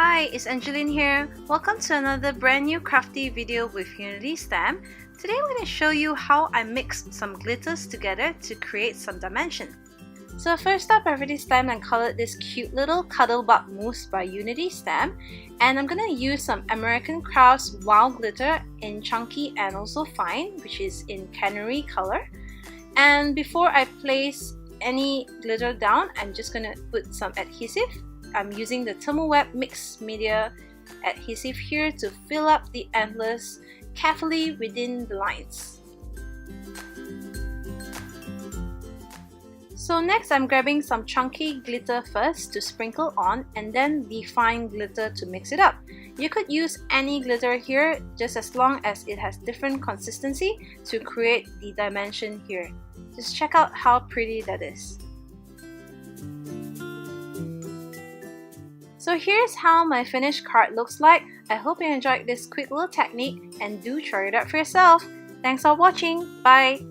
Hi, it's Angeline here. Welcome to another brand new crafty video with Unity Stamp. Today I'm going to show you how I mixed some glitters together to create some dimension. So first up, I already stamped and colored this cute little Cuddlebug mousse by Unity Stamp, and I'm going to use some American Crafts Wild Glitter in chunky and also fine, which is in Canary color. And before I place any glitter down, I'm just going to put some adhesive. I'm using the Thermoweb Mixed Media adhesive here to fill up the antlers carefully within the lines. So next I'm grabbing some chunky glitter first to sprinkle on, and then the fine glitter to mix it up. You could use any glitter here just as long as it has different consistency to create the dimension here. Just check out how pretty that is. So here's how my finished card looks like. I hope you enjoyed this quick little technique and do try it out for yourself. Thanks for watching. Bye!